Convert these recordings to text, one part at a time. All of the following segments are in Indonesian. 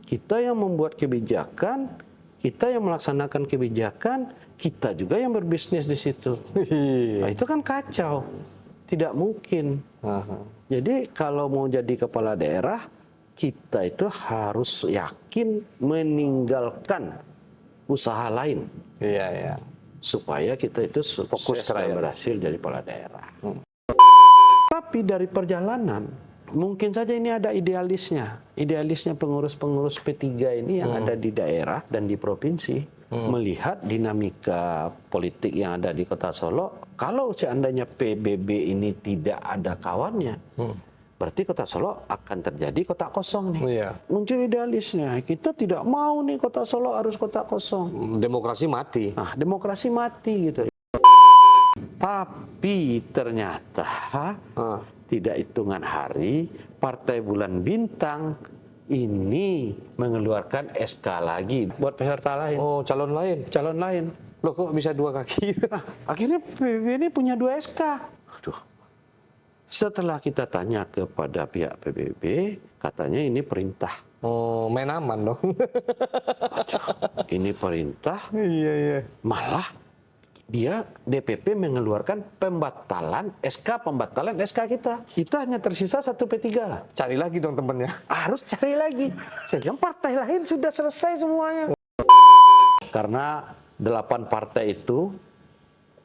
kita yang membuat kebijakan, kita yang melaksanakan kebijakan, kita juga yang berbisnis di situ. Nah, itu kan kacau, tidak mungkin. Jadi kalau mau jadi kepala daerah, kita itu harus yakin meninggalkan usaha lain. Iya, iya. Supaya kita itu Fokus sukses ke dan rakyat. berhasil jadi kepala daerah. Tapi dari perjalanan, mungkin saja ini ada idealisnya. Idealisnya pengurus-pengurus P3 ini yang ada di daerah dan di provinsi, melihat dinamika politik yang ada di Kota Solo. Kalau seandainya PBB ini tidak ada kawannya, berarti Kota Solo akan terjadi kota kosong nih. Iya. Muncul idealisnya, kita tidak mau nih Kota Solo harus kota kosong. Demokrasi mati. Nah, demokrasi mati gitu. Tapi ternyata tidak hitungan hari, Partai Bulan Bintang ini mengeluarkan SK lagi buat peserta lain. Oh, calon lain. Calon lain. Loh, kok bisa 2 kaki? Akhirnya PBB ini punya 2 SK. Aduh. Setelah kita tanya kepada pihak PBB, katanya ini perintah. Oh, main aman dong. Aduh, ini perintah. Iya, iya. Malah dia DPP mengeluarkan pembatalan SK kita. Kita hanya tersisa 1 P3. Cari lagi dong temennya. Harus cari lagi. Sehingga partai lain sudah selesai semuanya. Karena 8 partai itu,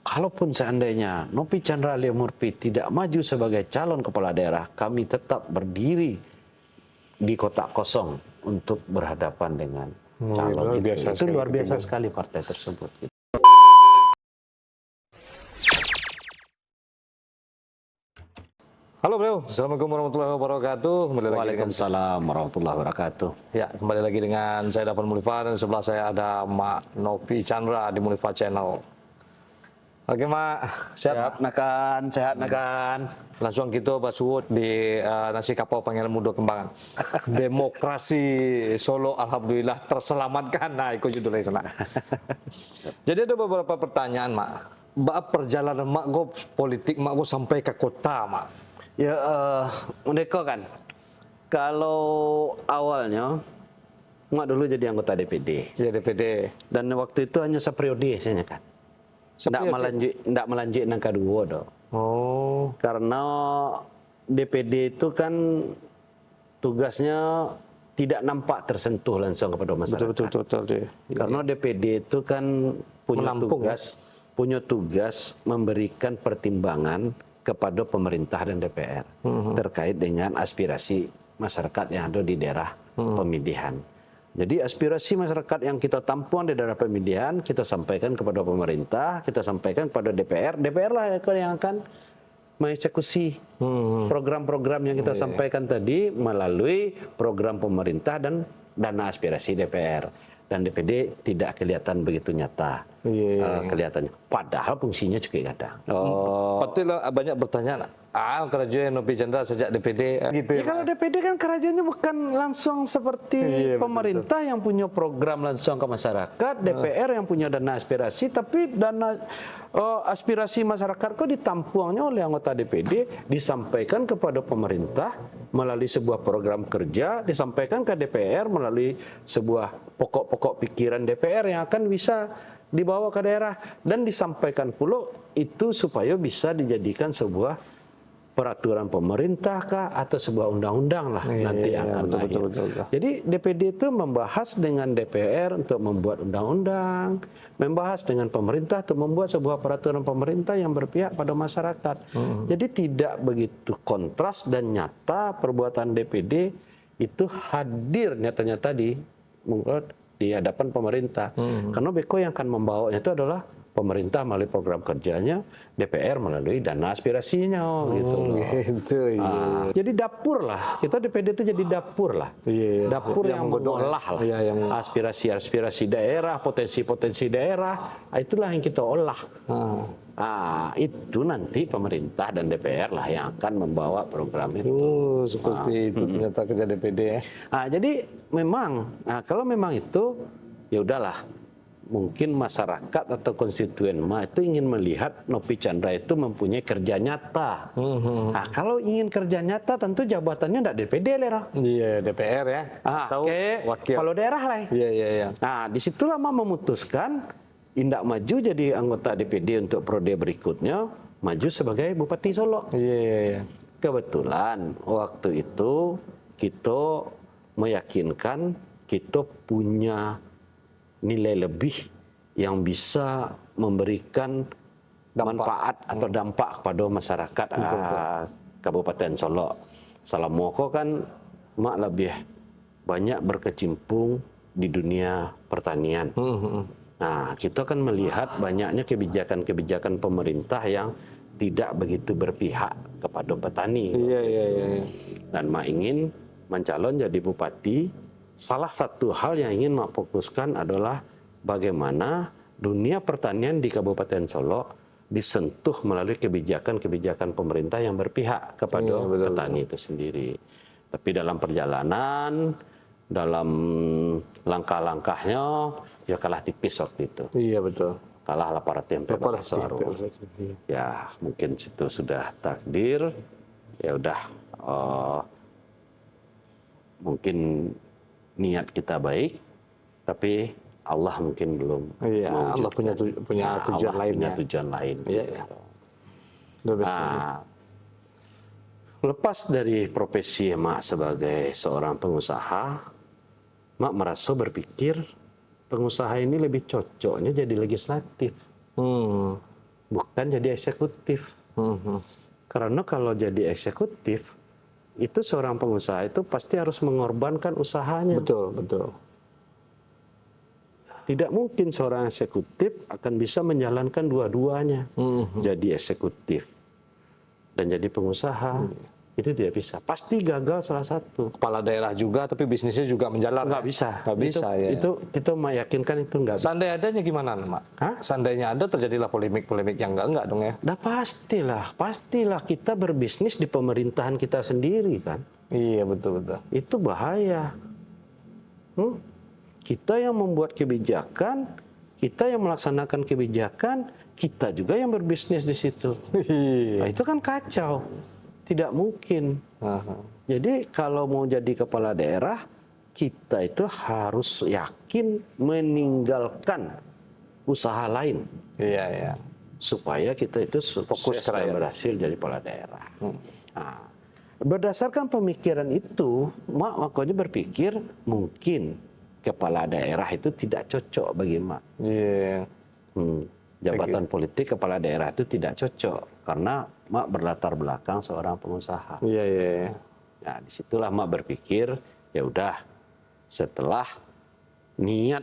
kalaupun seandainya Nopi Chandra Leomurpi tidak maju sebagai calon kepala daerah, kami tetap berdiri di kotak kosong untuk berhadapan dengan calon itu. Itu luar biasa sekali partai tersebut. Halo bro, Assalamualaikum warahmatullahi wabarakatuh. Waalaikumsalam warahmatullahi wabarakatuh. Ya, kembali lagi dengan saya Dafan Mulifah dan sebelah saya ada Mak Nopi Chandra di Mulifah Channel. Oke Mak, Sehat nakan, sehat nakan. Langsung kita basut di nasi kapau Pangeran Muda Kembangan. Demokrasi Solo alhamdulillah terselamatkan. Nah, ikut judulnya sana. Jadi ada beberapa pertanyaan Mak. Perjalanan Mak go politik Mak go sampai ke kota Mak. Ya, Undeko kan, kalau awalnya Mak dulu jadi anggota DPD. Ya DPD. Dan waktu itu hanya seperiode saya kan. Tidak melanjutkan kedua dong. Oh. Karena DPD itu kan tugasnya tidak nampak tersentuh langsung kepada masyarakat. Betul. Karena DPD itu kan punya tugas memberikan pertimbangan kepada pemerintah dan DPR terkait dengan aspirasi masyarakat yang ada di daerah pemilihan. Jadi aspirasi masyarakat yang kita tampung di daerah pemilihan, kita sampaikan kepada pemerintah, kita sampaikan kepada DPR. DPR lah yang akan mengeksekusi program-program yang kita sampaikan tadi melalui program pemerintah dan dana aspirasi DPR. Dan DPD tidak kelihatan begitu nyata kelihatannya. Padahal fungsinya juga ada. Pasti lah banyak bertanya, kerajaan Nopi Chandra sejak DPD gitu ya. Kalau DPD kan kerajaannya bukan langsung seperti pemerintah yang punya program langsung ke masyarakat, DPR yang punya dana aspirasi, tapi dana aspirasi masyarakat kok ditampungnya oleh anggota DPD, disampaikan kepada pemerintah melalui sebuah program kerja, disampaikan ke DPR melalui sebuah pokok-pokok pikiran DPR yang akan bisa dibawa ke daerah, dan disampaikan pula itu supaya bisa dijadikan sebuah peraturan pemerintah kah atau sebuah undang-undang lah nanti akan lahir. Jadi DPD itu membahas dengan DPR untuk membuat undang-undang, membahas dengan pemerintah untuk membuat sebuah peraturan pemerintah yang berpihak pada masyarakat. Jadi tidak begitu kontras dan nyata perbuatan DPD itu hadir nyata-nyata di hadapan pemerintah. Karena Beko yang akan membawanya itu adalah pemerintah melalui program kerjanya, DPR melalui dana aspirasinya gitu loh. Gitu, jadi dapur lah, kita DPD itu jadi dapur lah. Dapur yang mengolah lah aspirasi-aspirasi daerah, potensi-potensi daerah, itulah yang kita olah. Itu nanti pemerintah dan DPR lah yang akan membawa program itu. Seperti itu ternyata kerja DPD ya. Jadi memang, kalau memang itu ya udahlah. mungkin masyarakat atau konstituen Mak itu ingin melihat Nopi Chandra itu mempunyai kerja nyata. Nah, kalau ingin kerja nyata tentu jabatannya tidak DPD lah. Iya, DPR ya. Atau wakil. Kalau daerah lah. Iya. Nah, disitulah Mak memutuskan indak maju jadi anggota DPD untuk periode berikutnya, maju sebagai Bupati Solo. Iya. Kebetulan waktu itu kita meyakinkan kita punya nilai lebih yang bisa memberikan manfaat atau dampak kepada masyarakat Kabupaten Solo. Salamoko kan Mak lebih banyak berkecimpung di dunia pertanian. Nah, kita kan melihat banyaknya kebijakan-kebijakan pemerintah yang tidak begitu berpihak kepada petani. Iya. Dan Mak ingin mencalon jadi bupati. Salah satu hal yang ingin Mak fokuskan adalah bagaimana dunia pertanian di Kabupaten Solo disentuh melalui kebijakan-kebijakan pemerintah yang berpihak kepada petani itu sendiri. Tapi dalam perjalanan, dalam langkah-langkahnya, ya kalah tipis waktu itu. Iya, betul. Kalah 8 tempe. Ya, mungkin situ sudah takdir. Ya udah, mungkin niat kita baik, tapi Allah mungkin belum. Iya, Allah punya tujuan lain. Punya tujuan lain. Iya. Nah, lepas dari profesi Mak sebagai seorang pengusaha, Mak merasa berpikir pengusaha ini lebih cocoknya jadi legislatif, bukan jadi eksekutif. Karena kalau jadi eksekutif, itu seorang pengusaha itu pasti harus mengorbankan usahanya. Betul. Tidak mungkin seorang eksekutif akan bisa menjalankan dua-duanya. Jadi eksekutif dan jadi pengusaha. Itu tidak bisa. Pasti gagal salah satu. Kepala daerah juga, tapi bisnisnya juga menjalan. Nggak bisa. Nggak bisa, ya. Itu kita meyakinkan itu nggak bisa. Seandainya adanya gimana, Mak? Seandainya ada terjadilah polemik-polemik yang enggak dong ya? Nah pastilah kita berbisnis di pemerintahan kita sendiri kan. Iya, betul. Itu bahaya. Kita yang membuat kebijakan, kita yang melaksanakan kebijakan, kita juga yang berbisnis di situ. Nah, itu kan kacau. Tidak mungkin. Jadi kalau mau jadi kepala daerah, kita itu harus yakin meninggalkan usaha lain. Iya. Supaya kita itu fokus dan berhasil jadi kepala daerah. Nah, berdasarkan pemikiran itu, Mak makanya berpikir mungkin kepala daerah itu tidak cocok bagi Mak. Iya. Jabatan politik kepala daerah itu tidak cocok karena Mak berlatar belakang seorang pengusaha. Iya. Nah, disitulah Mak berpikir, ya udah setelah niat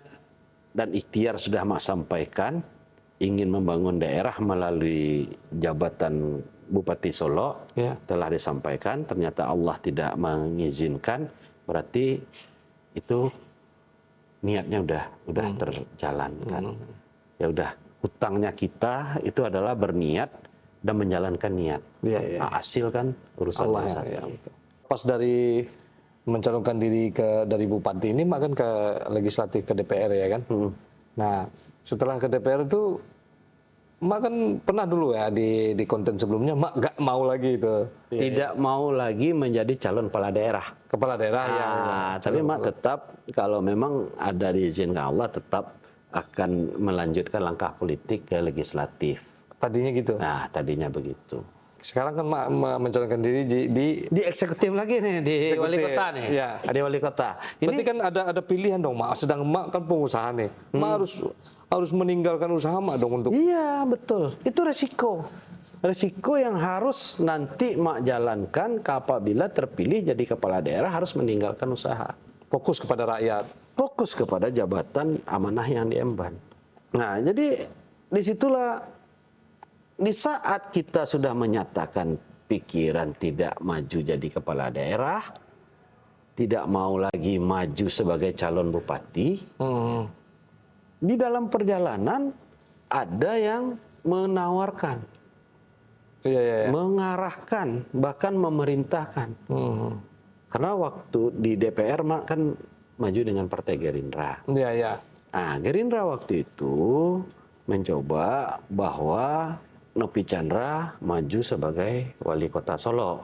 dan ikhtiar sudah Mak sampaikan, ingin membangun daerah melalui jabatan Bupati Solo, telah disampaikan, ternyata Allah tidak mengizinkan, berarti itu niatnya udah terjalankan. Ya udah, hutangnya kita itu adalah berniat dan menjalankan niat. Nah, hasil kan urusan Allah ya. Pas dari mencalonkan diri dari bupati ini, Mak kan ke legislatif, ke DPR ya kan. Nah, setelah ke DPR itu, Mak kan pernah dulu ya di konten sebelumnya, Mak gak mau lagi itu. Tidak mau lagi menjadi calon kepala daerah. Kepala daerah ya. Tapi Mak tetap kalau memang ada diizinkan Allah tetap akan melanjutkan langkah politik ke legislatif. Tadinya gitu? Nah, tadinya begitu. Sekarang kan Mak mencalonkan diri di eksekutif lagi nih, di wali kota nih. Iya. Di wali kota. Berarti kan ada pilihan dong, Mak. Sedang Mak kan pengusaha nih. Mak harus meninggalkan usaha Mak dong untuk... Iya, betul. Itu resiko. Resiko yang harus nanti Mak jalankan apabila terpilih jadi kepala daerah, harus meninggalkan usaha. Fokus kepada rakyat. Fokus kepada jabatan amanah yang diemban. Nah, jadi disitulah di saat kita sudah menyatakan pikiran tidak maju jadi kepala daerah, tidak mau lagi maju sebagai calon bupati, di dalam perjalanan ada yang menawarkan, mengarahkan, bahkan memerintahkan. Karena waktu di DPR Mak kan maju dengan Partai Gerindra. Nah, Gerindra waktu itu mencoba bahwa Nopi Chandra maju sebagai wali kota Solo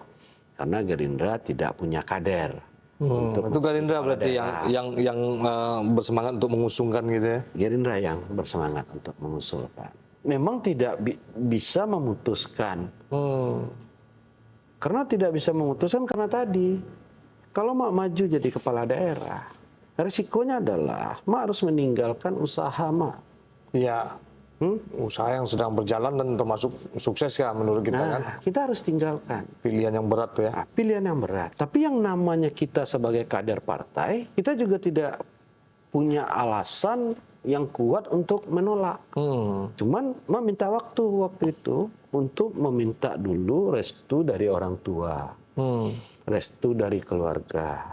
karena Gerindra tidak punya kader. Itu Gerindra berarti yang bersemangat untuk mengusungkan gitu ya. Gerindra yang bersemangat untuk mengusulkan. Memang tidak bisa memutuskan. Karena tidak bisa memutuskan karena tadi kalau Mak maju jadi kepala daerah, risikonya adalah Mak harus meninggalkan usaha Mak. Iya. Usaha yang sedang berjalan dan termasuk sukses ya menurut kita kan. Kita harus tinggalkan. Pilihan yang berat tuh ya. Pilihan yang berat. Tapi yang namanya kita sebagai kader partai, kita juga tidak punya alasan yang kuat untuk menolak. Cuman Mak minta waktu itu untuk meminta dulu restu dari orang tua, restu dari keluarga.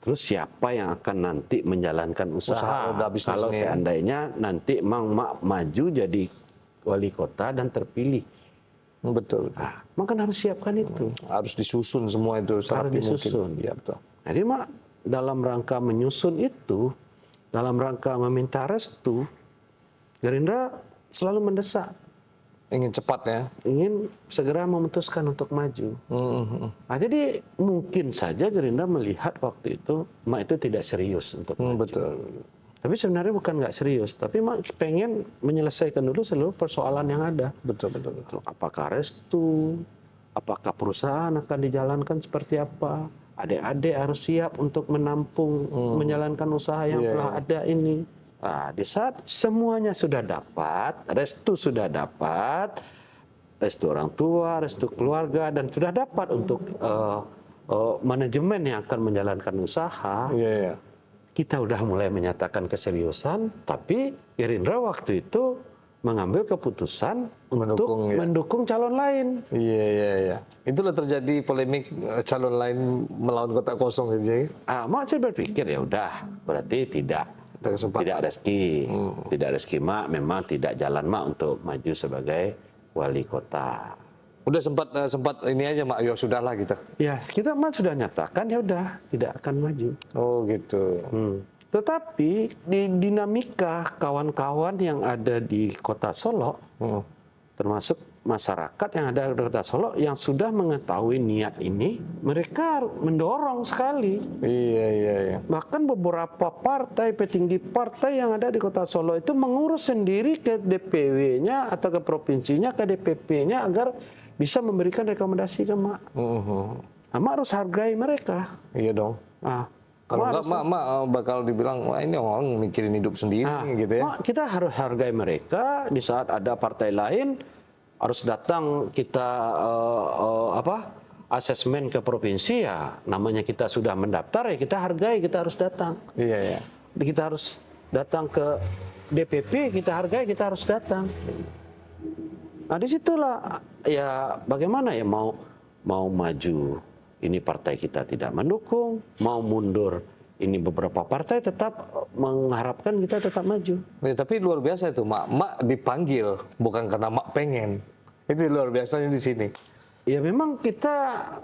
Terus siapa yang akan nanti menjalankan usaha? Kalau seandainya nanti Mak maju jadi wali kota dan terpilih. Betul. Mak kan harus siapkan itu. Harus disusun semua itu. Harus disusun. Ya, betul. Jadi Mak dalam rangka menyusun itu, dalam rangka meminta restu, Gerindra selalu mendesak. Ingin cepat ya. Ingin segera memutuskan untuk maju. Nah, jadi mungkin saja Gerindra melihat waktu itu Mak itu tidak serius untuk maju. Betul. Tapi sebenarnya bukan nggak serius, tapi Mak pengen menyelesaikan dulu seluruh persoalan yang ada. Betul. Apakah restu, apakah perusahaan akan dijalankan seperti apa? Adik-adik harus siap untuk menampung, menjalankan usaha yang telah ada ini. Nah, di saat semuanya sudah dapat, restu sudah dapat, restu orang tua, restu keluarga, dan sudah dapat untuk manajemen yang akan menjalankan usaha, kita udah mulai menyatakan keseriusan, tapi Gerindra waktu itu mengambil keputusan untuk mendukung calon lain. Iya. Itulah terjadi polemik calon lain melawan kotak kosong gitu. Mak saya berpikir ya udah, berarti tidak rezeki. Tidak rezeki Mak, memang tidak jalan Mak untuk maju sebagai wali kota. Udah sempat ini aja Mak, ya sudahlah gitu. Ya, Mak sudah nyatakan ya udah tidak akan maju. Oh gitu. Tetapi di dinamika kawan-kawan yang ada di kota Solo, termasuk masyarakat yang ada di kota Solo yang sudah mengetahui niat ini, mereka mendorong sekali. Iya. Bahkan beberapa partai, petinggi partai yang ada di kota Solo itu mengurus sendiri ke DPW-nya atau ke provinsinya, ke DPP-nya agar bisa memberikan rekomendasi ke Mak. Mak harus hargai mereka. Iya dong. Kalau enggak Mak bakal dibilang, wah ini orang mikirin hidup sendiri gitu ya. Kita harus hargai mereka. Di saat ada partai lain harus datang kita asesmen ke provinsi, ya namanya kita sudah mendaftar ya kita hargai, kita harus datang. Iya. Kita harus datang ke DPP, kita hargai, kita harus datang. Nah disitulah ya bagaimana ya mau maju, ini partai kita tidak mendukung, mau mundur, ini beberapa partai tetap mengharapkan kita tetap maju. Ya, tapi luar biasa itu Mak dipanggil bukan karena Mak pengen. Itu luar biasanya di sini. Ya memang kita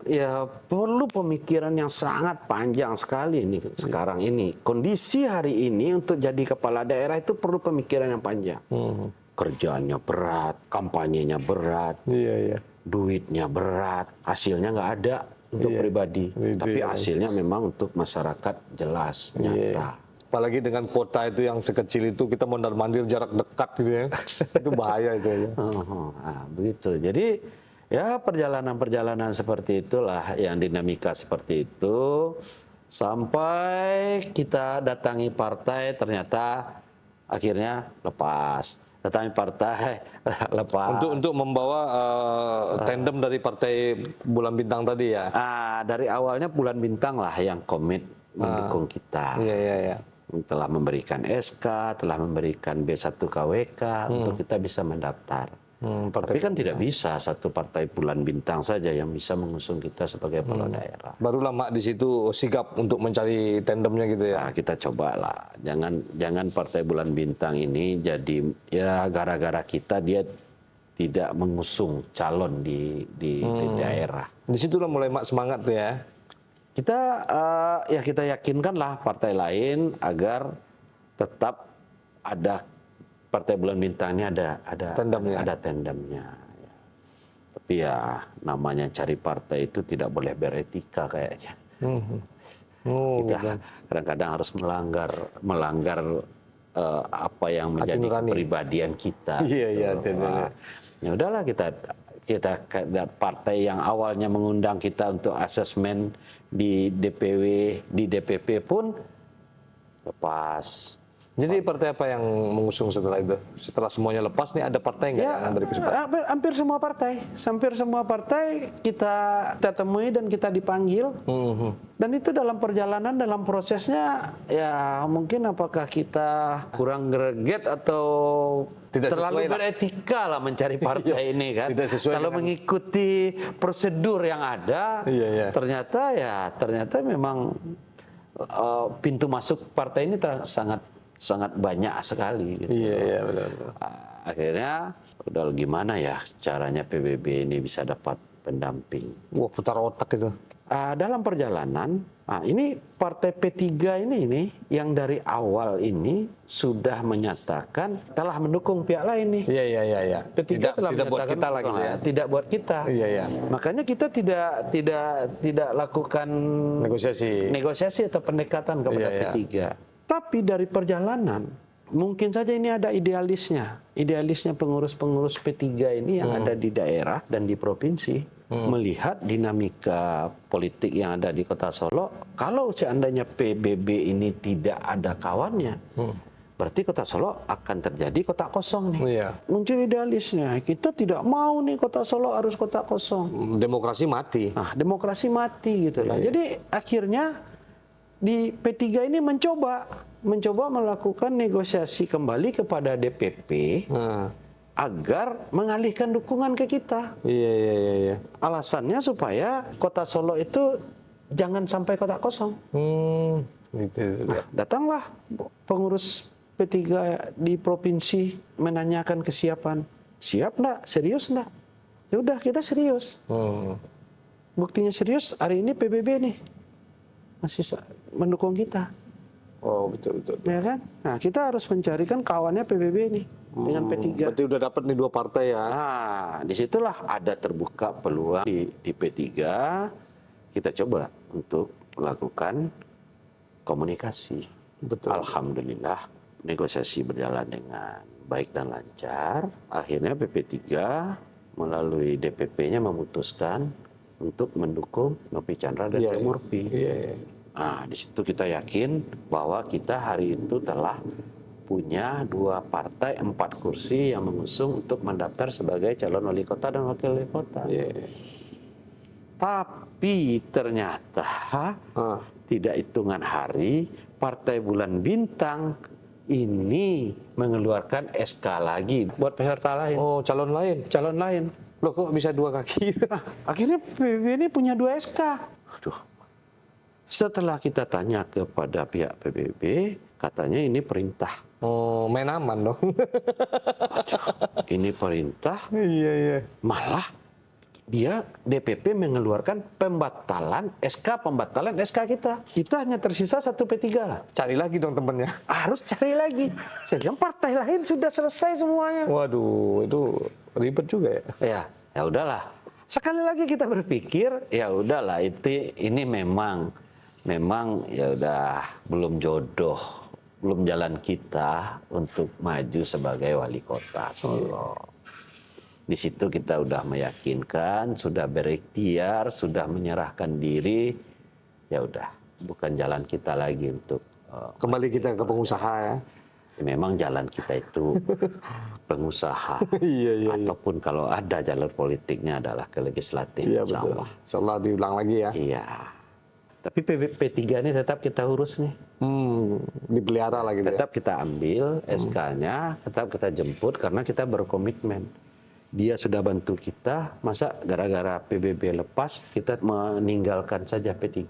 ya perlu pemikiran yang sangat panjang sekali ini sekarang ini. Kondisi hari ini untuk jadi kepala daerah itu perlu pemikiran yang panjang. Kerjaannya berat, kampanyenya berat, duitnya berat, hasilnya nggak ada untuk pribadi. Tapi hasilnya memang untuk masyarakat jelas, nyata. Apalagi dengan kota itu yang sekecil itu, kita mondar-mandir jarak dekat gitu ya. Itu bahaya itu ya. Begitu. Jadi ya perjalanan-perjalanan seperti itulah yang dinamika seperti itu. Sampai kita datangi partai ternyata akhirnya lepas. Datangi partai lepas. Untuk membawa tandem dari partai Bulan Bintang tadi ya? Dari awalnya Bulan Bintang lah yang komit mendukung kita. Iya. Telah memberikan SK, telah memberikan B1 KWK untuk kita bisa mendaftar. Tapi kan tidak bisa satu partai Bulan Bintang saja yang bisa mengusung kita sebagai kepala daerah. Barulah Mak di situ sigap untuk mencari tandemnya gitu ya. Kita cobalah. Jangan partai Bulan Bintang ini jadi ya gara-gara kita dia tidak mengusung calon di daerah. Di situlah mulai Mak semangat tuh ya. Kita yakinkanlah partai lain agar tetap ada Partai Bulan Bintang ini ada Tandemnya. ada tandemnya. Ya. Tapi ya namanya cari partai itu tidak boleh beretika kayaknya. Oh, Kita kadang-kadang harus melanggar apa yang menjadi nurani. kepribadian kita. Iya, iya, gitu. betul. Ya udahlah kita partai yang awalnya mengundang kita untuk asesmen di DPW, di DPP pun lepas. Jadi partai apa yang mengusung setelah itu? Setelah semuanya lepas nih ada partai nggak yang beri kesempatan? hampir semua partai kita temui dan kita dipanggil. Dan itu dalam perjalanan, dalam prosesnya ya mungkin apakah kita kurang greget atau Tidak terlalu sesuai lah. beretika lah mencari partai ini kan. Tidak sesuai Kalau dengan- mengikuti prosedur yang ada, Iya. ternyata memang pintu masuk partai ini sangat banyak sekali. Gitu. Iya, benar. Akhirnya udah gimana ya caranya PBB ini bisa dapat pendamping. Wah, putar otak itu. Dalam perjalanan, ini partai P3 ini yang dari awal ini sudah menyatakan telah mendukung pihak lain nih. Iya. P3 telah Tidak buat menyatakan kita lagi mendukung, ya. Tidak buat kita. Iya. Makanya kita tidak lakukan negosiasi atau pendekatan kepada Iya. P3. Tapi dari perjalanan mungkin saja ini ada idealisnya pengurus-pengurus P3 ini yang ada di daerah dan di provinsi melihat dinamika politik yang ada di Kota Solo. Kalau seandainya PBB ini tidak ada kawannya, berarti Kota Solo akan terjadi kota kosong nih. Iya. Muncul idealisnya, kita tidak mau nih Kota Solo harus kota kosong. Demokrasi mati. Nah, demokrasi mati gitu lah. Jadi akhirnya di P3 ini mencoba melakukan negosiasi kembali kepada DPP agar mengalihkan dukungan ke kita. Iya. Alasannya supaya Kota Solo itu jangan sampai kota kosong. Gitu. Nah, datanglah pengurus P3 di provinsi menanyakan kesiapan. Siap enggak? Serius enggak? Ya udah, kita serius. Buktinya serius, hari ini PBB nih masih mendukung kita. Oh, betul. Ya kan? Nah, kita harus mencarikan kawannya PBB nih dengan P3. Berarti udah dapat nih 2 partai ya. Nah, disitulah ada terbuka peluang di P3. Kita coba untuk melakukan komunikasi. Betul. Alhamdulillah, negosiasi berjalan dengan baik dan lancar. Akhirnya PP3 melalui DPP-nya memutuskan untuk mendukung Nopi Chandra dan Teh Murphy. Iya. Nah, di situ kita yakin bahwa kita hari itu telah punya 2 partai 4 kursi yang mengusung untuk mendaftar sebagai calon wali kota dan wakil wali kota. Tapi ternyata tidak hitungan hari Partai Bulan Bintang ini mengeluarkan SK lagi buat peserta lain. Oh, calon lain. Loh, kok bisa 2 kaki? Akhirnya PBB ini punya 2 SK. Aduh. Setelah kita tanya kepada pihak PBB, katanya ini perintah. Oh, main aman dong. Ini perintah. Iya. Malah dia DPP mengeluarkan pembatalan SK kita. Kita hanya tersisa 1 P3 lah. Cari lagi dong temennya. Harus cari lagi. Sedangkan partai lain sudah selesai semuanya. Waduh, itu ribet juga ya. Ya udahlah. Sekali lagi kita berpikir, ya udahlah ini memang ya udah belum jodoh, belum jalan kita untuk maju sebagai wali kota Solo. Di situ kita udah meyakinkan, sudah berikhtiar, sudah menyerahkan diri, ya udah bukan jalan kita lagi untuk kembali kita ke pengusaha ya. Memang jalan kita itu pengusaha. Iya. Ataupun kalau ada jalur politiknya adalah ke legislatif. Iya betul. Insyaallah diulang lagi ya. Iya. Tapi P3 ini tetap kita urus nih. Dipelihara lagi. Tetap kita ambil SK-nya, tetap kita jemput karena kita berkomitmen. Dia sudah bantu kita, masa gara-gara PBB lepas kita meninggalkan saja P3.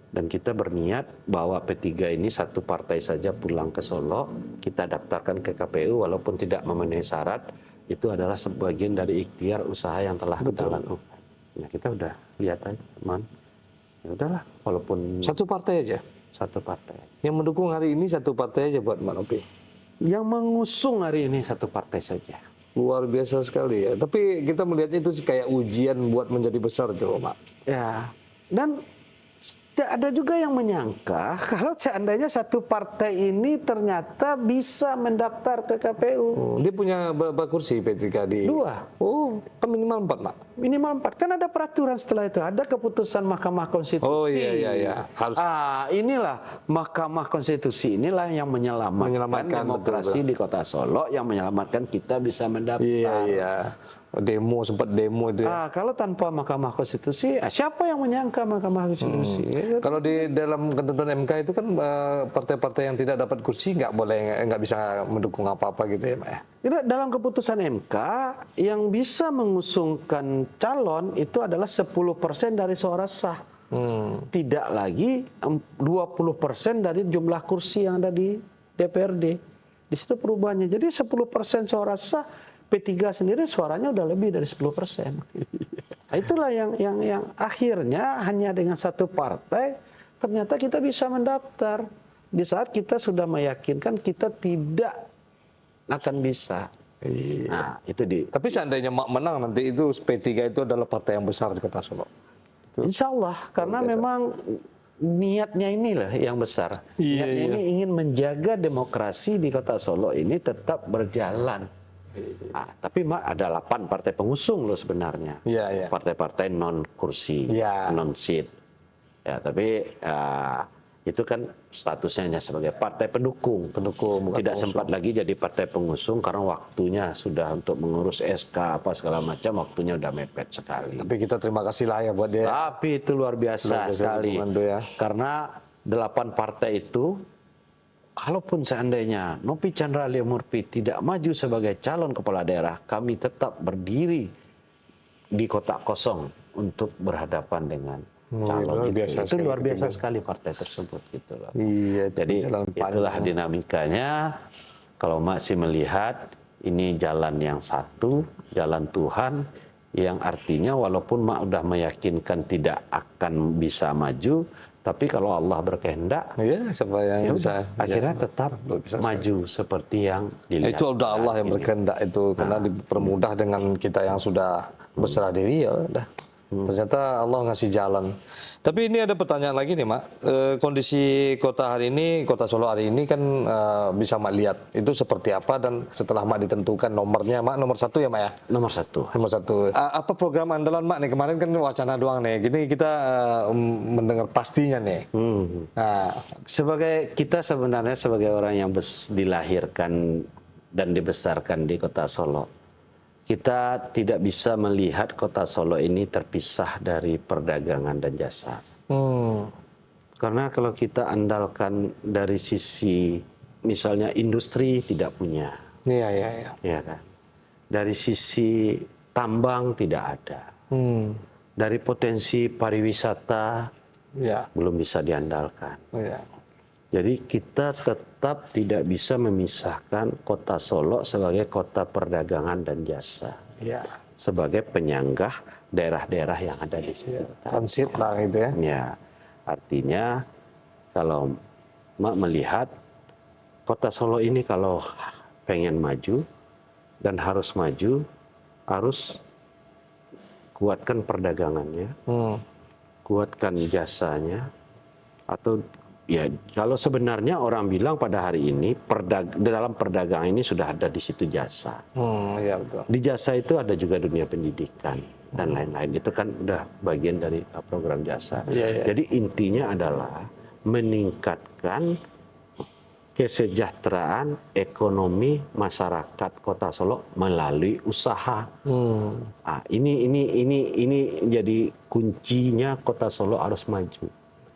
Dan kita berniat bahwa P3 ini satu partai saja pulang ke Solo, kita daftarkan ke KPU walaupun tidak memenuhi syarat, itu adalah sebagian dari ikhtiar usaha yang telah kita lakukan. Nah, kita udah lihat aja, teman. Ya udahlah, walaupun satu partai aja. Satu partai. Yang mendukung hari ini satu partai aja buat Mbak Nopi. Yang mengusung hari ini satu partai saja. Luar biasa sekali ya. Tapi kita melihatnya itu kayak ujian buat menjadi besar tuh, Pak. Ya, dan ada juga yang menyangka kalau seandainya satu partai ini ternyata bisa mendaftar ke KPU. Dia punya berapa kursi P3 di? 2. Oh, kan minimal 4, Pak. Minimal 4. Kan ada peraturan setelah itu. Ada keputusan Mahkamah Konstitusi. Oh iya. Harus. Inilah Mahkamah Konstitusi inilah yang menyelamatkan demokrasi di Kota Solo, yang menyelamatkan kita bisa mendaftar. Iya. Sempat demo itu ya. Kalau tanpa Mahkamah Konstitusi, siapa yang menyangka Mahkamah Konstitusi? Kalau di dalam ketentuan MK itu kan partai-partai yang tidak dapat kursi nggak bisa mendukung apa-apa gitu ya, Pak ya. Dalam keputusan MK yang bisa mengusungkan calon itu adalah 10% dari suara sah. Tidak lagi 20% dari jumlah kursi yang ada di DPRD. Di situ perubahannya. Jadi 10% suara sah, P3 sendiri suaranya udah lebih dari 10%. Nah, itulah yang akhirnya hanya dengan satu partai ternyata kita bisa mendaftar. Di saat kita sudah meyakinkan kita tidak akan bisa. Nah, itu Tapi seandainya Mak menang nanti itu P3 itu adalah partai yang besar di Kota Solo. Insya Allah, karena memang niatnya inilah yang besar. Niatnya ini ingin menjaga demokrasi di Kota Solo ini tetap berjalan. Tapi ada 8 partai pengusung loh sebenarnya. Partai-partai non kursi, non seat. Ya, tapi itu kan statusnya hanya sebagai partai pendukung. Tidak sempat lagi jadi partai pengusung karena waktunya sudah untuk mengurus SK apa segala macam, waktunya udah mepet sekali. Tapi kita terima kasih lah ya buat dia. Tapi itu luar biasa sekali. Ya. Karena 8 partai itu, kalaupun seandainya Nopi Chandra Leo Murphy tidak maju sebagai calon kepala daerah, kami tetap berdiri di kotak kosong untuk berhadapan dengan calon itu luar biasa sekali partai tersebut gitu loh. Jadi itulah dinamikanya. Kalau masih melihat ini jalan yang satu, jalan Tuhan, yang artinya walaupun Mak udah meyakinkan tidak akan bisa maju, tapi kalau Allah berkehendak, siapa yang bisa akhirnya tetap maju seperti yang dilihat. Itu udah Allah yang berkehendak itu, karena dipermudah dengan kita yang sudah berserah diri ya udah. Ternyata Allah ngasih jalan. Tapi ini ada pertanyaan lagi nih, Mak. Kondisi kota hari ini, Kota Solo hari ini kan bisa Mak lihat itu seperti apa, dan setelah Mak ditentukan nomornya, Mak nomor 1 ya, Mak ya? Nomor 1. Nomor 1. Apa program andalan Mak nih? Kemarin kan wacana doang nih. Gini kita mendengar pastinya nih. Nah, kita sebenarnya sebagai orang yang dilahirkan dan dibesarkan di Kota Solo, kita tidak bisa melihat Kota Solo ini terpisah dari perdagangan dan jasa. Karena kalau kita andalkan dari sisi misalnya industri tidak punya. Ya kan? Dari sisi tambang tidak ada. Dari potensi pariwisata belum bisa diandalkan. Jadi kita tetap tidak bisa memisahkan Kota Solo sebagai kota perdagangan dan jasa. Sebagai penyanggah daerah-daerah yang ada di sekitar. Transit lah gitu ya. Ya, artinya kalau Mak melihat Kota Solo ini kalau pengen maju dan harus maju, harus kuatkan perdagangannya, kuatkan jasanya, atau ya, kalau sebenarnya orang bilang pada hari ini dalam perdagangan ini sudah ada di situ jasa. Betul. Di jasa itu ada juga dunia pendidikan dan lain-lain. Itu kan udah bagian dari program jasa. Jadi intinya adalah meningkatkan kesejahteraan ekonomi masyarakat Kota Solo melalui usaha. Ini jadi kuncinya Kota Solo harus maju.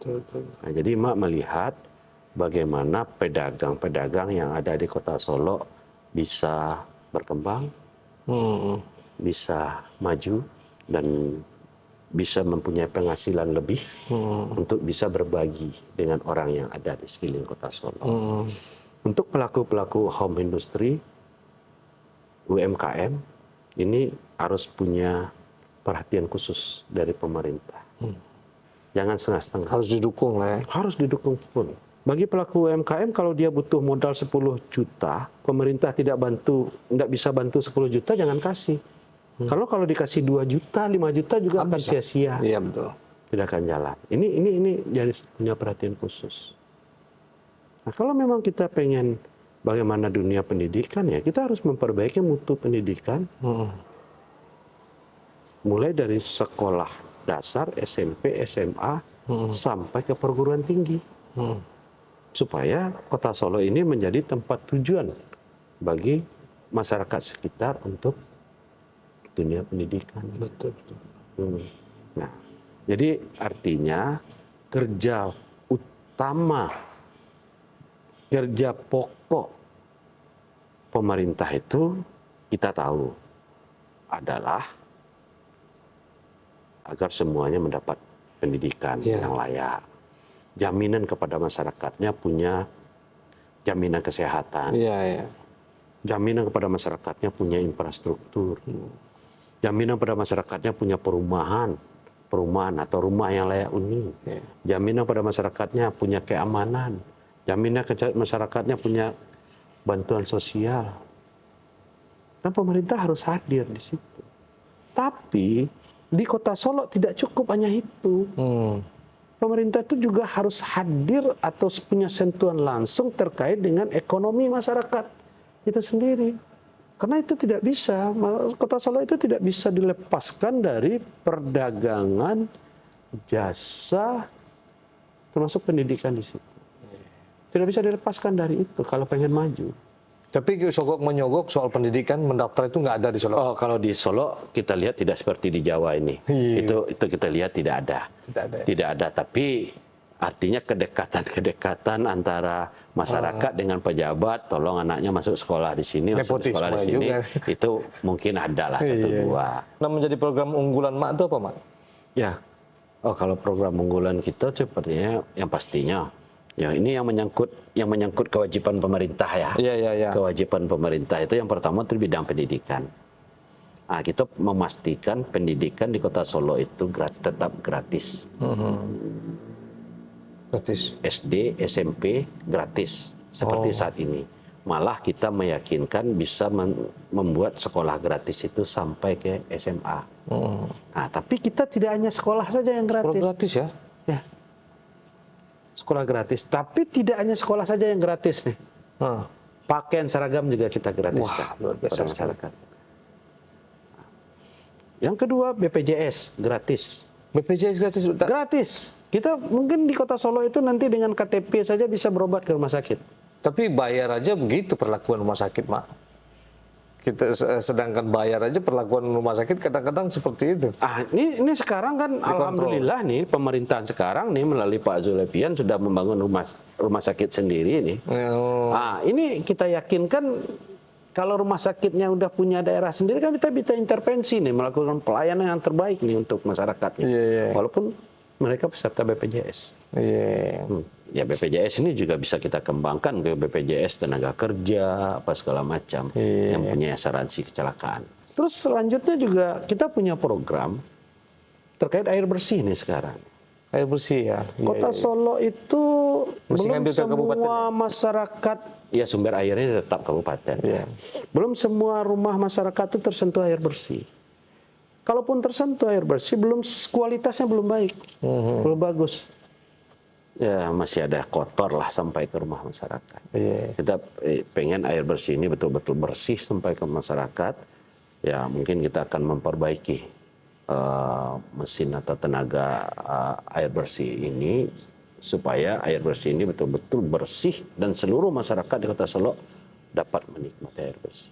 Nah, jadi Mak melihat bagaimana pedagang-pedagang yang ada di Kota Solo bisa berkembang, bisa maju, dan bisa mempunyai penghasilan lebih untuk bisa berbagi dengan orang yang ada di sekeliling Kota Solo. Untuk pelaku-pelaku home industry, UMKM, ini harus punya perhatian khusus dari pemerintah. Jangan setengah-setengah. Harus didukung lah ya. Harus didukung pun. Bagi pelaku UMKM kalau dia butuh modal 10 juta, pemerintah tidak bisa bantu 10 juta, jangan kasih. Kalau dikasih 2 juta, 5 juta juga akan sia-sia. Iya betul. Tidak akan jalan. Ini jadi punya perhatian khusus. Nah, kalau memang kita pengen bagaimana dunia pendidikan, ya kita harus memperbaiki mutu pendidikan. Mulai dari sekolah dasar, SMP, SMA, sampai ke perguruan tinggi. Supaya Kota Solo ini menjadi tempat tujuan bagi masyarakat sekitar untuk dunia pendidikan. Betul. Nah, jadi artinya kerja utama, kerja pokok pemerintah itu kita tahu adalah agar semuanya mendapat pendidikan yang layak. Jaminan kepada masyarakatnya punya jaminan kesehatan. Jaminan kepada masyarakatnya punya infrastruktur. Jaminan kepada masyarakatnya punya perumahan atau rumah yang layak huni. Jaminan kepada masyarakatnya punya keamanan. Jaminan masyarakatnya punya bantuan sosial. Dan pemerintah harus hadir di situ. Tapi di Kota Solo tidak cukup hanya itu. Pemerintah itu juga harus hadir atau punya sentuhan langsung terkait dengan ekonomi masyarakat itu sendiri. Karena itu tidak bisa, Kota Solo itu tidak bisa dilepaskan dari perdagangan, jasa, termasuk pendidikan di situ. Tidak bisa dilepaskan dari itu kalau pengen maju. Tapi sogok menyogok soal pendidikan mendaftar itu nggak ada di Solo. Oh, kalau di Solo kita lihat tidak seperti di Jawa ini. Itu kita lihat tidak ada. Tidak ada. Tapi artinya kedekatan antara masyarakat dengan pejabat, tolong anaknya masuk sekolah di sini, masuk sekolah di sini, itu mungkin ada lah satu dua. Nah, menjadi program unggulan Mak itu apa, Mak? Ya, kalau program unggulan kita sepertinya yang pastinya. Ya, ini yang menyangkut kewajiban pemerintah ya. Kewajiban pemerintah itu yang pertama itu bidang pendidikan. Nah, kita memastikan pendidikan di Kota Solo itu tetap gratis. Gratis. SD, SMP gratis seperti saat ini. Malah kita meyakinkan bisa membuat sekolah gratis itu sampai ke SMA. Nah, tapi kita tidak hanya sekolah saja yang gratis. Sekolah gratis ya? Ya. Sekolah gratis, tapi tidak hanya sekolah saja yang gratis nih. Pakaian seragam juga kita gratiskan. Wah, luar biasa masyarakat. Yang kedua BPJS gratis. BPJS gratis? Gratis. Kita mungkin di Kota Solo itu nanti dengan KTP saja bisa berobat ke rumah sakit. Tapi bayar aja begitu perlakuan rumah sakit, Mak. Kita sedangkan bayar aja perlakuan rumah sakit kadang-kadang seperti itu. Ini sekarang kan alhamdulillah nih pemerintahan sekarang nih melalui Pak Zulfian sudah membangun rumah sakit sendiri nih. Ini kita yakinkan kalau rumah sakitnya udah punya daerah sendiri kan kita bisa intervensi nih melakukan pelayanan yang terbaik nih untuk masyarakat. Walaupun mereka peserta BPJS. Ya BPJS ini juga bisa kita kembangkan ke BPJS tenaga kerja apa segala macam yang punya asuransi kecelakaan. Terus selanjutnya juga kita punya program terkait air bersih nih sekarang. Air bersih ya. Kota Solo itu belum semua masyarakat ya sumber airnya tetap kabupaten. Belum semua rumah masyarakat itu tersentuh air bersih. Kalaupun tersentuh air bersih kualitasnya belum baik, belum bagus. Ya masih ada kotor lah sampai ke rumah masyarakat. Kita pengen air bersih ini betul-betul bersih sampai ke masyarakat. Ya mungkin kita akan memperbaiki mesin atau tenaga air bersih ini supaya air bersih ini betul-betul bersih dan seluruh masyarakat di Kota Solo dapat menikmati air bersih.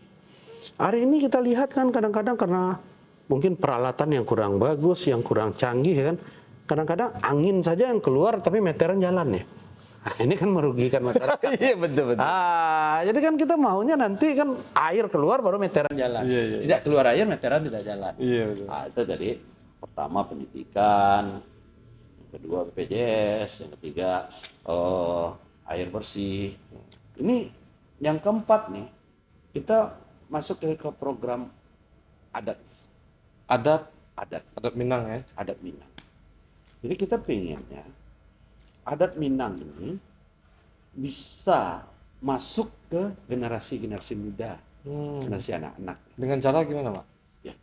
Hari ini kita lihat kan kadang-kadang karena mungkin peralatan yang kurang bagus, yang kurang canggih kan. Kadang-kadang angin saja yang keluar tapi meteran jalan ya. Ini kan merugikan masyarakat. Iya betul. Jadi kan kita maunya nanti kan air keluar baru meteran jalan. Tidak keluar air meteran tidak jalan. Betul. Itu jadi pertama pendidikan, yang kedua BPJS, yang ketiga air bersih. Ini yang keempat nih kita masuk ke program adat Minang ya. Adat Minang. Jadi kita pengennya adat Minang ini bisa masuk ke generasi muda, generasi anak-anak. Dengan cara gimana, Pak? Ya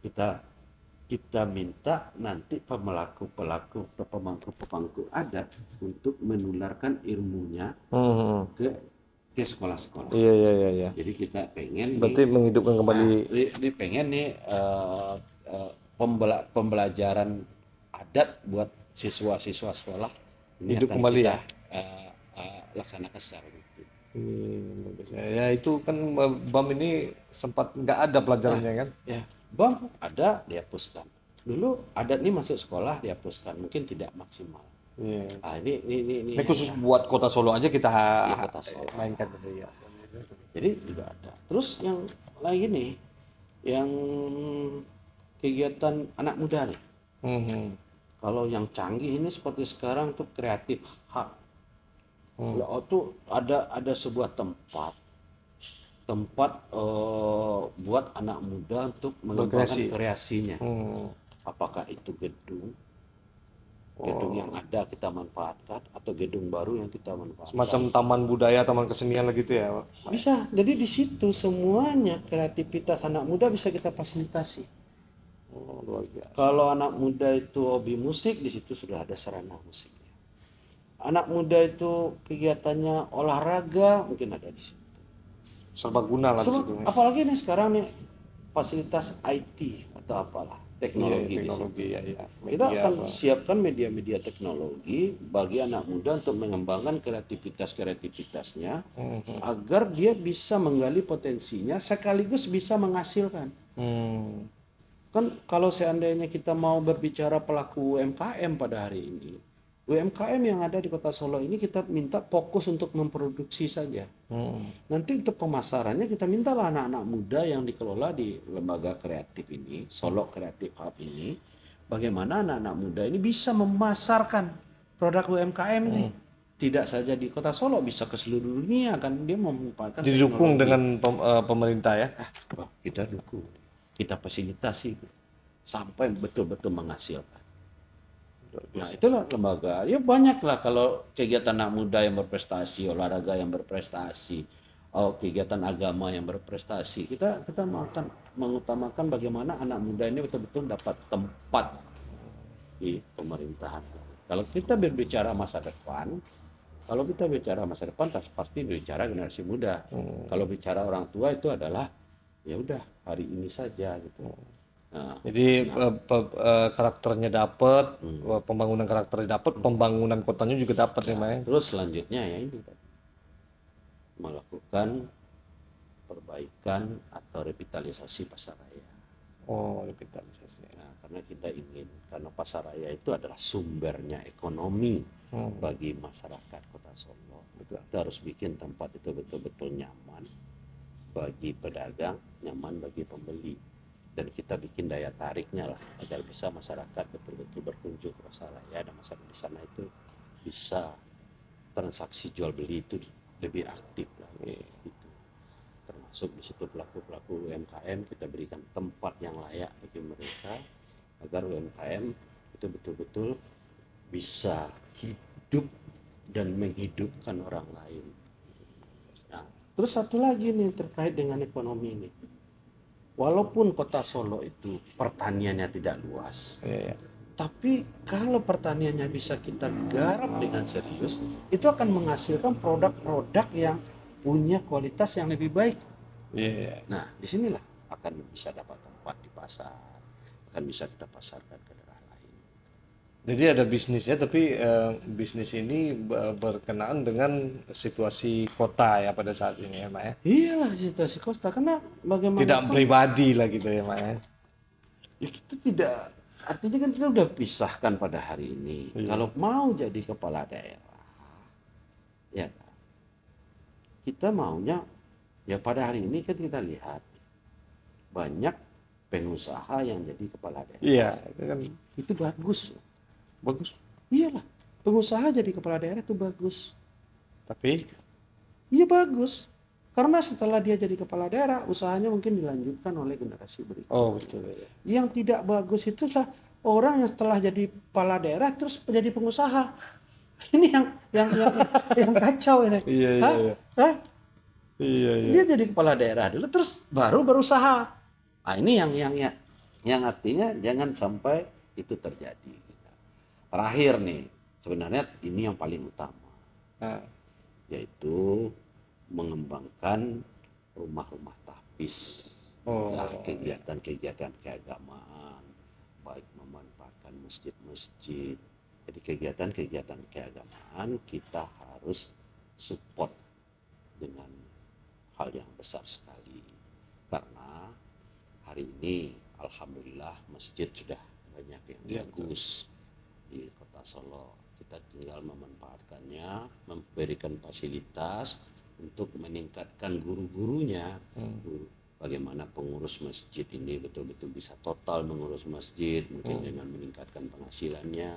kita minta nanti pelaku-pelaku atau pemangku adat untuk menularkan ilmunya ke sekolah-sekolah. Iya. Jadi kita pengen Berarti menghidupkan kembali. ini pengen nih pembelajaran adat buat siswa-siswa sekolah ini Hidup akan kembali kita ya? laksanakan secara rutin. Ya itu kan BAM ini sempat nggak ada pelajarannya kan? Ya, BAM ada dihapuskan. Dulu adat ini masuk sekolah dihapuskan, mungkin tidak maksimal. Iya. Ini khusus buat Kota Solo aja kita Kota Solo. mainkan gitu ya. Jadi juga ada. Terus yang lagi nih, yang kegiatan anak muda nih. Kalau yang canggih ini seperti sekarang tuh kreatif hub. Itu ada sebuah tempat buat anak muda untuk mengembangkan kreasinya. Apakah itu gedung yang ada kita manfaatkan atau gedung baru yang kita manfaatkan. Semacam taman budaya, taman kesenian lah gitu ya, Pak? Bisa. Jadi di situ semuanya kreativitas anak muda bisa kita fasilitasi. Luar biasa. Kalau anak muda itu hobi musik, di situ sudah ada sarana musiknya. Anak muda itu kegiatannya olahraga, mungkin ada di situ. Serbaguna lah di situ. Apalagi nih sekarang nih fasilitas IT atau apalah teknologi. Ya. Kita akan siapkan media-media teknologi bagi anak muda untuk mengembangkan kreativitasnya agar dia bisa menggali potensinya sekaligus bisa menghasilkan. Kan kalau seandainya kita mau berbicara pelaku UMKM pada hari ini, UMKM yang ada di Kota Solo ini kita minta fokus untuk memproduksi saja. Nanti untuk pemasarannya kita mintalah anak-anak muda yang dikelola di lembaga kreatif ini, Solo Creative Hub ini, bagaimana anak-anak muda ini bisa memasarkan produk UMKM ini. Tidak saja di Kota Solo, bisa ke seluruh dunia kan, dia memanfaatkan didukung teknologi. dengan pemerintah ya. Kita dukung, kita fasilitasi sampai betul-betul menghasilkan. Nah itulah lembaga, ya banyak lah kalau kegiatan anak muda yang berprestasi, olahraga yang berprestasi, kegiatan agama yang berprestasi. Kita akan mengutamakan bagaimana anak muda ini betul-betul dapat tempat di pemerintahan. Kalau kita berbicara masa depan, pasti berbicara generasi muda. Kalau bicara orang tua itu adalah ya udah hari ini saja gitu. Jadi karakternya dapat, pembangunan karakternya dapat, pembangunan kotanya juga dapat ya, Mas. Terus selanjutnya ya ini melakukan perbaikan atau revitalisasi pasar raya. Revitalisasi. Nah, karena kita ingin, karena pasar raya itu adalah sumbernya ekonomi bagi masyarakat Kota Solo. Kita harus bikin tempat itu betul-betul nyaman bagi pedagang, nyaman bagi pembeli. Dan kita bikin daya tariknya lah agar bisa masyarakat betul-betul berkunjung ke pasar raya dan masyarakat di sana itu bisa transaksi jual beli itu lebih aktif lah gitu. Termasuk di situ pelaku-pelaku UMKM kita berikan tempat yang layak bagi mereka agar UMKM itu betul-betul bisa hidup dan menghidupkan orang lain. Nah, terus satu lagi nih terkait dengan ekonomi ini. Walaupun Kota Solo itu pertaniannya tidak luas, tapi kalau pertaniannya bisa kita garap dengan serius, itu akan menghasilkan produk-produk yang punya kualitas yang lebih baik. Nah, disinilah akan bisa dapat tempat di pasar, akan bisa kita pasarkan ke daerah lain. Jadi ada bisnisnya, tapi bisnis ini berkenaan dengan situasi kota ya pada saat ini ya, Mak ya? Iyalah situasi kota, karena bagaimana tidak pribadi lah gitu ya, Mak ya? Ya kita tidak, artinya kan kita udah pisahkan pada hari ini. Kalau mau jadi kepala daerah, ya kita maunya, ya pada hari ini kan kita lihat banyak pengusaha yang jadi kepala daerah. Iya, itu bagus. Iyalah, pengusaha jadi kepala daerah itu bagus. Tapi? Iya bagus. Karena setelah dia jadi kepala daerah, usahanya mungkin dilanjutkan oleh generasi berikutnya. Betul. Yang tidak bagus itu adalah orang yang setelah jadi kepala daerah terus menjadi pengusaha. Ini yang kacau ini. Iya, iya, Hah? iya. Hah? Iya, iya. Dia jadi kepala daerah dulu, terus baru berusaha. Nah, ini yang artinya jangan sampai itu terjadi. Terakhir nih, sebenarnya ini yang paling utama, Nah, yaitu mengembangkan rumah-rumah tahfiz. oh, Ya, kegiatan-kegiatan keagamaan, baik memanfaatkan masjid-masjid. Jadi kegiatan-kegiatan keagamaan kita harus support dengan hal yang besar sekali. Karena hari ini alhamdulillah masjid sudah banyak yang Ya, bagus di Kota Solo. Kita tinggal memanfaatkannya, memberikan fasilitas untuk meningkatkan guru-gurunya. Bagaimana pengurus masjid ini betul-betul bisa total mengurus masjid, mungkin dengan meningkatkan penghasilannya.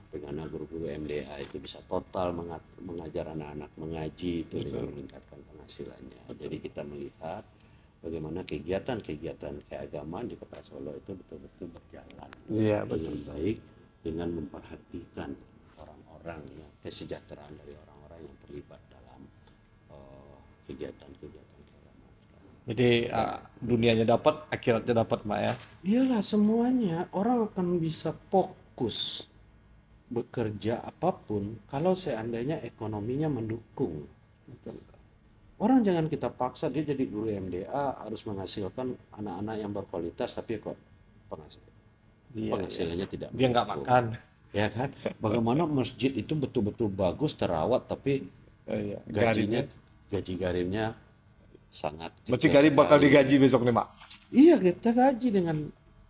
Bagaimana guru-guru MDA itu bisa total mengajar anak-anak mengaji itu dengan meningkatkan penghasilannya. Jadi kita melihat bagaimana kegiatan-kegiatan keagamaan di Kota Solo itu betul-betul berjalan Iya, dengan baik, dengan memperhatikan orang-orang, yang kesejahteraan dari orang-orang yang terlibat dalam kegiatan-kegiatan keagamaan. jadi dunianya dapat, akhiratnya dapat, Mak ya. Iyalah, semuanya orang akan bisa fokus bekerja apapun kalau seandainya ekonominya mendukung. Orang jangan kita paksa dia jadi guru MDA harus menghasilkan anak-anak yang berkualitas tapi kok penghasilannya tidak Dia nggak mendukung. makan. Ya kan? Bagaimana masjid itu betul-betul bagus, terawat, tapi Iya, gaji garimnya sangat Berarti kecil Gari bakal sekali. digaji besok nih, Mak. Iya, kita gaji dengan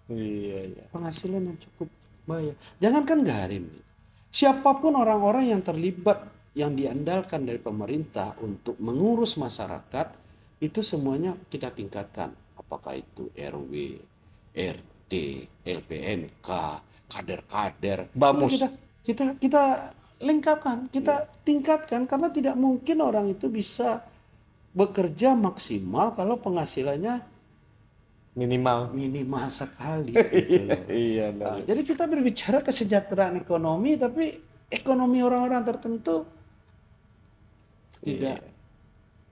Iya, iya. penghasilan yang cukup banyak. Jangankan garim, siapapun orang-orang yang terlibat, yang diandalkan dari pemerintah untuk mengurus masyarakat, itu semuanya kita tingkatkan. Apakah itu RW, RT, LPMK, kader-kader. Bamus. Kita lengkapkan, kita tingkatkan, karena tidak mungkin orang itu bisa bekerja maksimal kalau penghasilannya Minimal. minimal sekali. Gitu loh. Iya, Nah, jadi kita berbicara kesejahteraan ekonomi, tapi ekonomi orang-orang tertentu tidak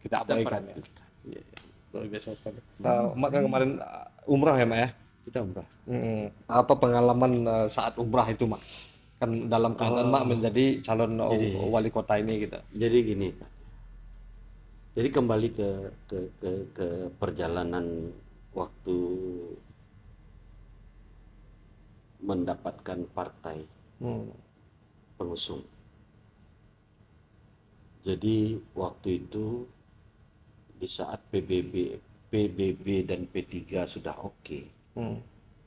Kita abaikan ya. perhatikan. Iya, iya. Luar biasa sekali. Mak kan kemarin umrah ya, Mak ya. Kita umrah. Apa pengalaman saat umrah itu, Mak? Kan dalam keadaan Mak menjadi calon wali kota ini gitu. Jadi gini, Kak. Jadi kembali ke perjalanan waktu mendapatkan partai pengusung. Jadi waktu itu di saat PBB dan P3 sudah oke.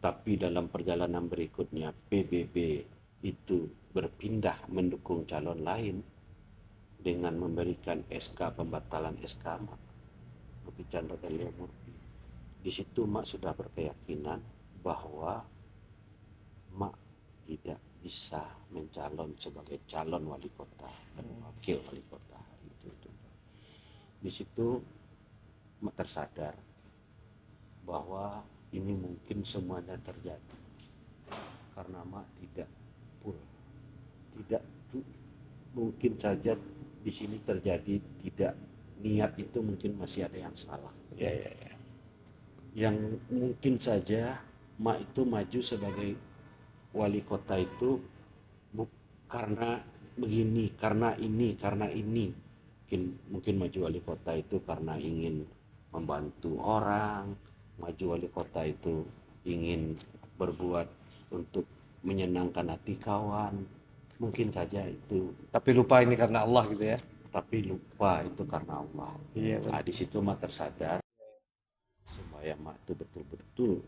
Tapi dalam perjalanan berikutnya PBB itu berpindah mendukung calon lain dengan memberikan SK pembatalan SK Mak Novi Chandra dan Leo Murphy. Di situ Mak sudah berkeyakinan bahwa Mak tidak bisa mencalon sebagai calon wali kota dan wakil wali kota itu. Di situ Mak tersadar bahwa ini mungkin semuanya terjadi karena Mak tidak mungkin saja di sini terjadi tidak niat itu mungkin masih ada yang salah. Iya. Yang mungkin saja Mak itu maju sebagai wali kota itu karena begini, karena ini. Mungkin maju wali kota itu karena ingin membantu orang, maju wali kota itu ingin berbuat untuk menyenangkan hati kawan. Mungkin saja itu, Tapi lupa ini karena Allah gitu ya. tapi lupa itu karena Allah. Iya. Nah, di situ Mak tersadar supaya Mak itu betul-betul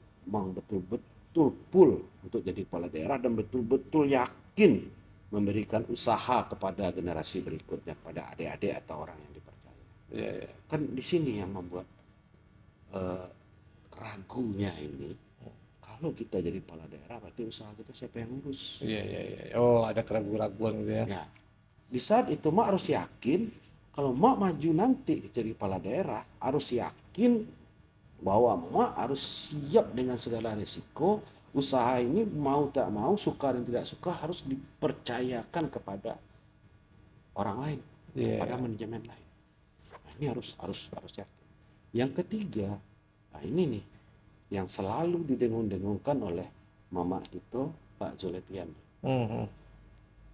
full untuk jadi kepala daerah dan betul-betul yakin memberikan usaha kepada generasi berikutnya, kepada adik-adik atau orang yang dipercaya. Iya. Kan di sini yang membuat ragunya ini. Kalau kita jadi kepala daerah, berarti usaha kita siapa yang ngurus? Iya. Oh, ada keraguan-keraguan gitu ya. Ya, di saat itu Mak harus yakin kalau Mak maju nanti jadi kepala daerah, harus yakin bahwa Mak harus siap dengan segala risiko. Usaha ini mau tak mau, suka dan tidak suka harus dipercayakan kepada orang lain, kepada manajemen lain. Nah, ini harus yakin. Yang ketiga, nah ini nih yang selalu didengung-dengungkan oleh Mama itu Pak Zulekrian.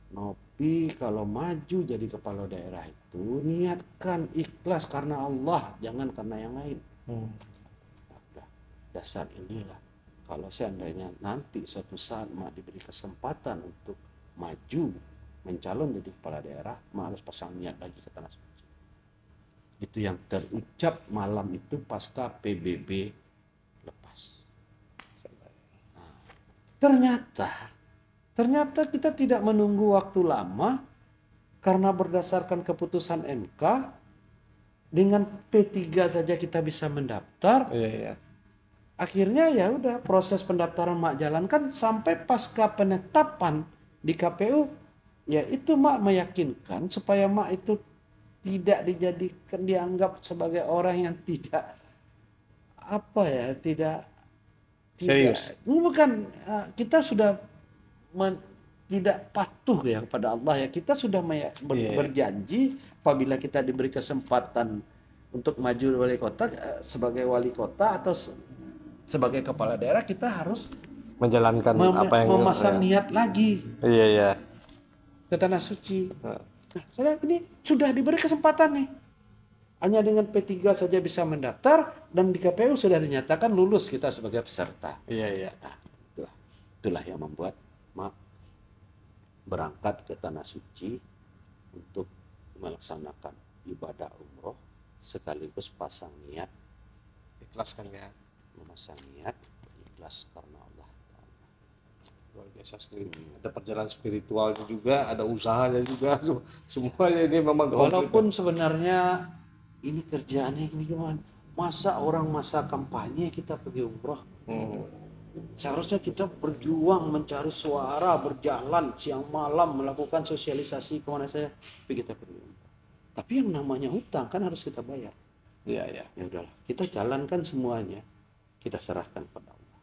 Nopi kalau maju jadi kepala daerah itu niatkan ikhlas karena Allah, jangan karena yang lain. Nah, udah, dasar inilah. Kalau seandainya nanti suatu saat Mak diberi kesempatan untuk maju mencalon jadi kepala daerah, Mak harus pasang niat lagi ke Tanah Suci. Itu yang terucap malam itu pasca PBB lepas. Nah, ternyata kita tidak menunggu waktu lama karena berdasarkan keputusan MK dengan P3 saja kita bisa mendaftar. Akhirnya ya udah proses pendaftaran Mak jalankan sampai pasca penetapan di KPU. Ya itu Mak meyakinkan supaya Mak itu tidak dianggap sebagai orang yang tidak Serius. Bukan, kita sudah tidak patuh ya kepada Allah ya. Kita sudah berjanji apabila kita diberi kesempatan untuk maju wali kota, sebagai wali kota atau sebagai kepala daerah, kita harus Menjalankan apa yang memasang niat lagi ke Tanah Suci. Nah, saudara, ini sudah diberi kesempatan nih. Hanya dengan P3 saja bisa mendaftar dan di KPU sudah dinyatakan lulus kita sebagai peserta. Nah, itulah yang membuat Mak berangkat ke Tanah Suci untuk melaksanakan ibadah umroh sekaligus pasang niat, ikhlaskan ya. memasang niat ikhlas karena Allah. Luar biasa sekali. Ada perjalanan spiritualnya juga, ada usahanya juga, semuanya ini memang. Walaupun sebenarnya ini kerjaannya ini gimana? Masa kampanye kita pergi umroh. Seharusnya kita berjuang mencari suara, berjalan siang malam melakukan sosialisasi kemana saja. Tapi kita pergi umroh. Tapi yang namanya hutang kan harus kita bayar. Ya udahlah, kita jalankan semuanya, kita serahkan pada Allah.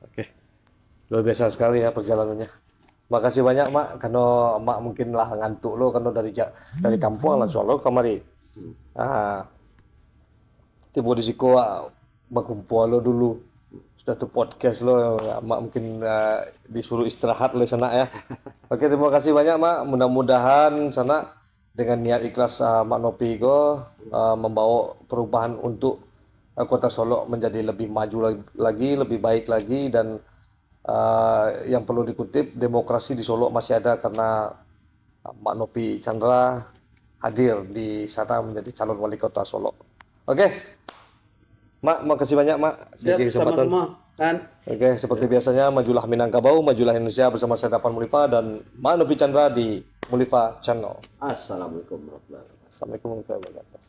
Oke. Luar biasa sekali ya perjalanannya. Makasih banyak Mak, karena Mak mungkin lah ngantuk lo karena dari kampung langsung lo kemari. Tiba di siko berkumpul lo dulu. Sudah tuh podcast lo, Mak mungkin disuruh istirahat oleh sana ya. Oke, terima kasih banyak Mak. Mudah-mudahan sana dengan niat ikhlas Mak Nopi membawa perubahan untuk Kota Solo menjadi lebih maju lagi, lebih baik lagi, dan yang perlu dikutip, demokrasi di Solo masih ada karena Mak Nopi Chandra hadir di sana menjadi calon wali kota Solo. Oke, Mak, makasih banyak Mak. Siap, sama-sama kan. Oke, seperti biasanya, majulah Minangkabau, majulah Indonesia bersama saya Dapan Mulifa dan Mak Nopi Chandra di Mulifa Channel. Assalamualaikum warahmatullahi wabarakatuh. Assalamualaikum warahmatullahi wabarakatuh.